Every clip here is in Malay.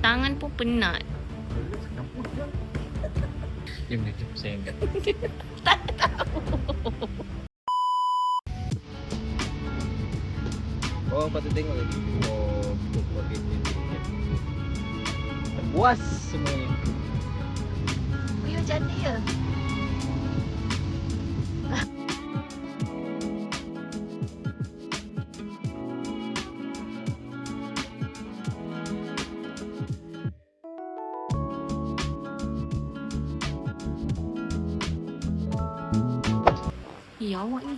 tangan pun penat. Jom saya angkat. Tak tahu. Oh, patut tengok lagi. Oh, betul pakai ni. Puas semuanya. You jadi ya? Ya awak ni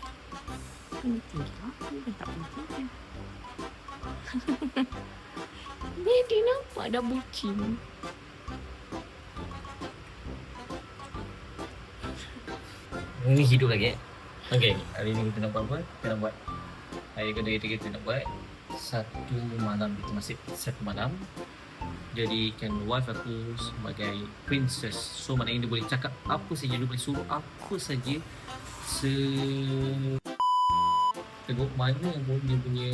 penting apa dah tak penting. Dia nampak dah bucin. Ini hidup lagi. Okey, hari ni kita nak buat apa? Kita nak buat hari kedua kita nak buat satu malam, kita masih satu malam. Jadikan wife aku sebagai princess. So maknanya dia boleh cakap apa saja, dia boleh suruh apa saja teguk mana pun dia punya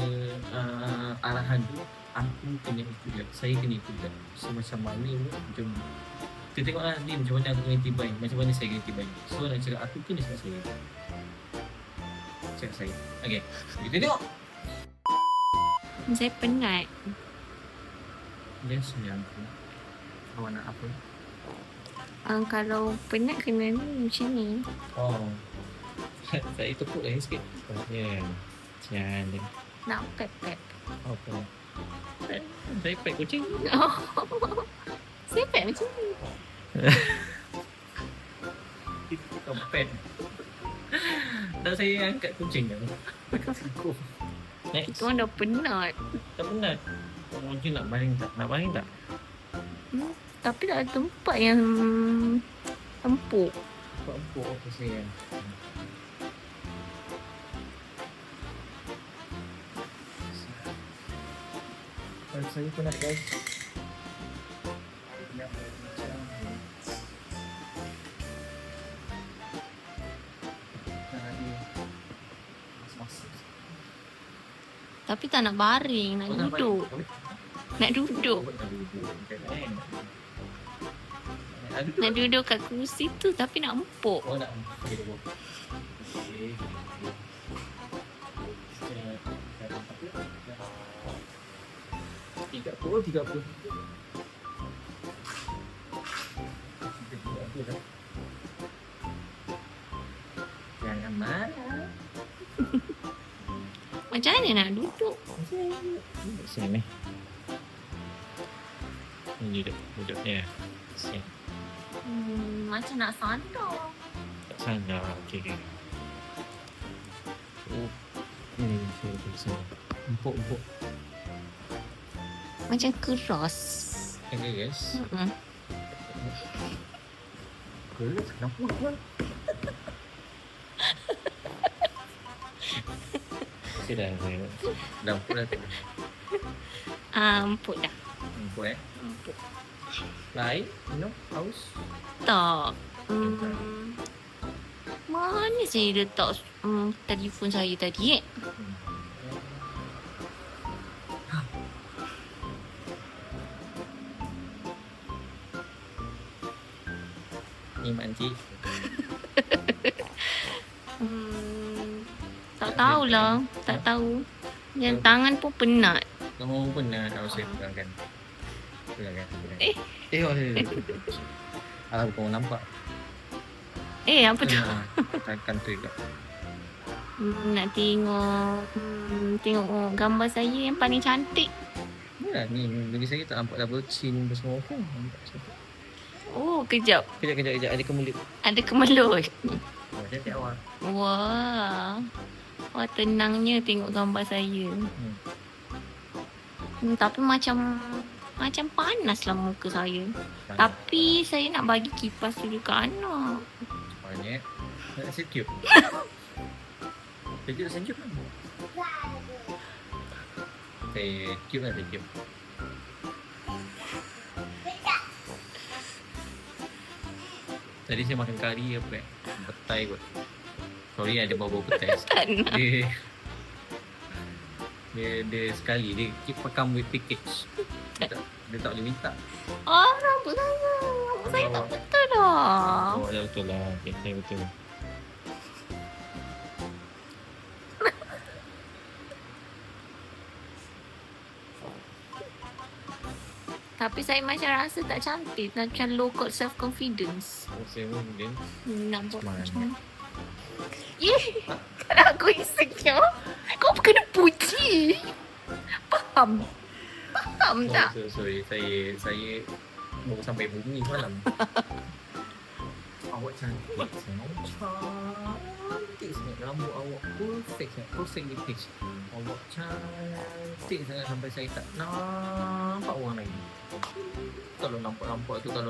arahan tu aku kena ikut dia. Saya kena ikut dia. So macam mana ni, macam kita tengoklah ni macam mana aku kena tibai, macam mana saya kena tibai. So nak cakap aku pun dia cakap saya. Cakap saya. Okay, kita tengok. Saya penat. Dia senyap aku. Awak nak apa? Kalau penat kena ni macam ni. Oh, saya tepuk lagi sikit. Ya, cantik. Nak pep-pep. Okay. Saya pek kucing. Oh. Saya pep macam ni. Itu bukan pet. Tak, saya angkat kucing kan. Aku. Next. Kita orang dah penat. Tak penat. Kucing nak baring tak? Nak baring tak? Tapi tak ada tempat yang empuk. Empuk apa saya. Saya penat guys. Tapi tak nak baring, nak duduk. Nak duduk. Nak duduk kat kursi tu tapi nak empuk. Oh, nak empuk. Okey. 30. Jangan marah. Macam mana nak duduk? Sini. Ini duduk ya. Sini. Macam nak sandar. Tak sandar. Okey. Oh. Ini saya sini. Empuk. Macam keras. Okay guys. Keras kenapa? Saya dah empuk dah tu. Empuk dah. Empuk Empuk. Lain? Minum? Haus? Tak. Mana saya letak telefon saya tadi Ni makcik. Tak tahulah. Tak tahu. Yang tangan pun penat. Kamu pun nak saya pegangkan. Oh, alah, kamu nampak. Apa tu? Takkan tu juga. Nak tengok gambar saya yang paling cantik. Ya, ni bagi saya tak nampak double chin apa semua pun. Nampak cantik. Oh, kejap. Kejap. Ada kemulut. Ada kemelut. Oh, cantik awak. Wah. Wah, tenangnya tengok gambar saya. Tapi macam panas lah muka saya. Tapi saya nak bagi kipas dulu ke anak. Banyak. Nak sejuk. Sejuk kan? Sejuk lah sejuk. Tadi saya makan kari apa petai kot. Sorry ada bau-bau petai. Tak nak. Dia sekali dia keep pakam with package. Dia tak boleh minta. Rambut saya. Rambut saya tak betul dah. Oh, dah betul lah. Okay, saya betul. Tapi saya macam rasa tak cantik. Macam low cost self confidence. Oh, saya pun dia. Nampak Mana? macam mana? Kalau aku insecure, kau kena puji. Faham? Faham tak? Sorry. Saya baru sampai bumi malam. Awak cantik sangat. Cantik sangat. Rambut awak perfect sangat. Perfect vintage. Awak cantik sangat sampai saya tak nampak orang lain. Kalau nampak tu, dah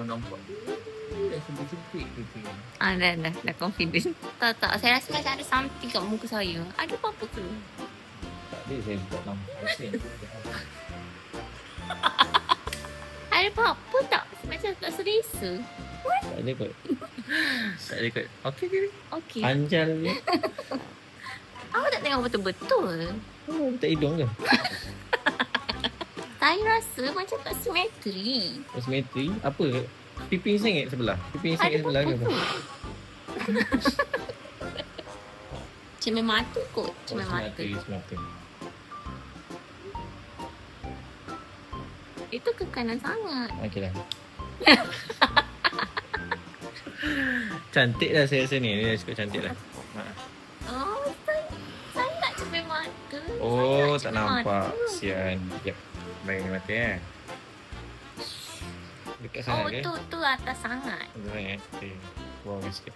sempit-sempit gitu. Dah confident. Tak. Saya rasa macam ada something kat muka saya. Ada apa-apa tu? Tak ada, saya tak nampak. Ada apa-apa tak? Macam tak selesa. Tak ada kot. Okey. Okey. Anjal je. Awak tak tengok betul-betul. Oh, tak hidung ke? Saya rasa macam tak simetri. Simetri? Apa? Pipi sengit sebelah? Pipi sengit Ada sebelah ke apa? apa-apa tu? Cermin mata kot. Cermin mata. Semata. Itu ke kanan sangat. Okey lah. Cantik lah saya rasa ni. Dia cukup cantik lah. Oh, saya nak cermin mata. Oh, tak Saya nak cermin nampak. mata. Sian. Sekejap. Baik ni mata eh. Dekat sangat Oh, ke? tu atas sangat. Dekat sangat eh. Okay. Buang sikit.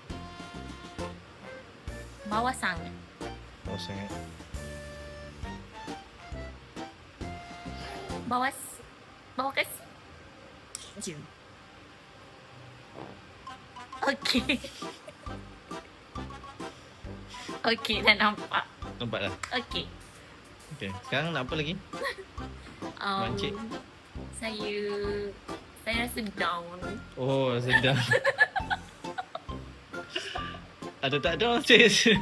Bawah sangat. Buang sangat. Bawah kasi. Jom. Okey. Okey, dah nampak. Nampak lah. Okey. Okay. Sekarang nak apa lagi? Mancik. Saya rasa down. Oh, sedap. Ada tak down saya rasa.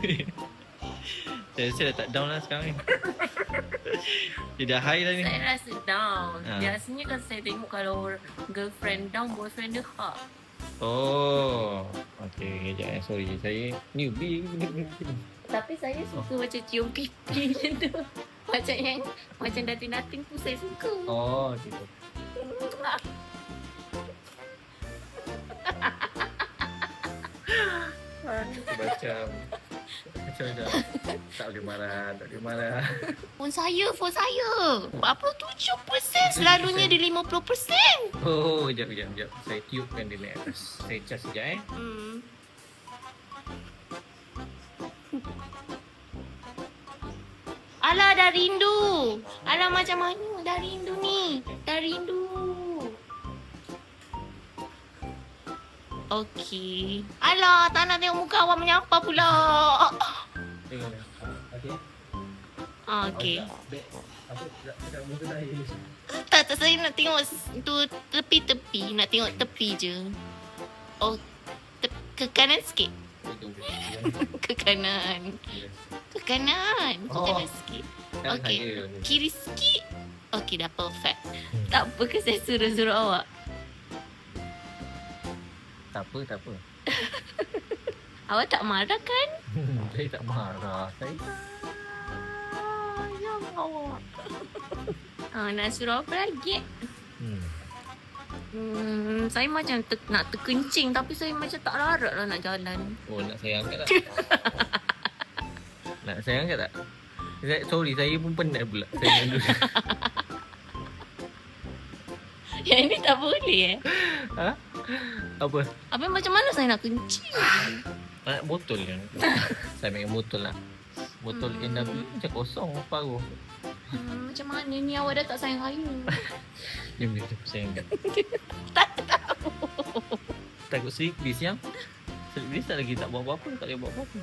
Saya rasa dah tak down lah sekarang ni. Dia dah high lah ni. Saya rasa down. Ha. Biasanya kalau saya tengok kalau girlfriend down, boyfriend dia hot. Oh. Okay, kejap eh. Sorry. Saya newbie. Tapi saya suka macam cium pipi macam tu. Macam dating-dating pun saya suka. Oh, gitu. Macam dah tak boleh marah. Phone saya. Apa 7% selalunya dia 50%. Oh, kejap. Saya tiupkan dia naik atas. Saya cas sekejap eh. Alah, dah rindu. Alah, macam mana dah rindu ni? Dah rindu. Okey. Alah, tak nak tengok muka awak menyapa pula. Tengok. Okey. Okey. Apa tak muka saya. Tak, saya nak tengok tu tepi-tepi. Nak tengok tepi je. Oh, ke kanan sikit. Ke kanan. Ke kanan. Ke Oh. kanan sikit. Okey. Saya. Kiri sikit. Okey, dah perfect. Tak apa ke saya suruh-suruh awak? Tak apa. Awak tak marah kan? Saya tak marah. Saya Sayang awak. Nak suruh apa lagi? Saya macam nak terkencing tapi saya macam tak larat lah nak jalan. Oh, nak saya angkat tak? Nak saya angkat tak? Sorry, saya pun penat pula. Saya dulu. Yang ini tak boleh Ha? Apa? Habis macam mana saya nak kencing? Nak botol kan? Saya main botol lah. Botol NW macam kosong paruh. Macam mana ni awak dah tak sayang saya? Jom saya angkat. Tak tahu. Takut sleepis yang? Sleepis tak lagi tak buat apa-apa. Tak boleh buat apa-apa.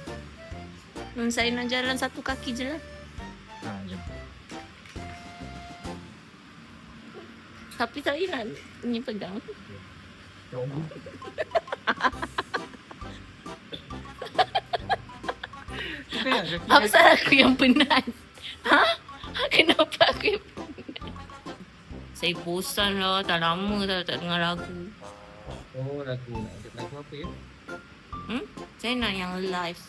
Saya nak jalan satu kaki je lah. Jom. Tapi saya nak ni pegang. Apa salah aku yang penat? Ha? Kenapa aku yang penat? Saya bosan lah. Tak lama tak dengar lagu. Oh, lagu nak ada lagu apa ya? Saya nak yang live.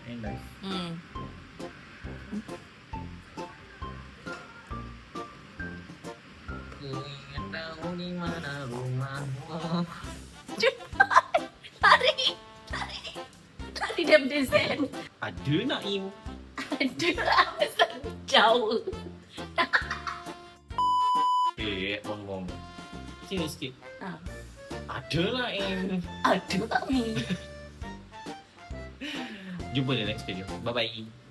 Yang live. Ku ingin tahu di mana rumahmu. Tadi dia berdesain. Ada Naim. Ada lah. Jauh. Ngomong. Sini sikit. Ha. Ada Naim. Ada tak ni? Jumpa di next video. Bye-bye.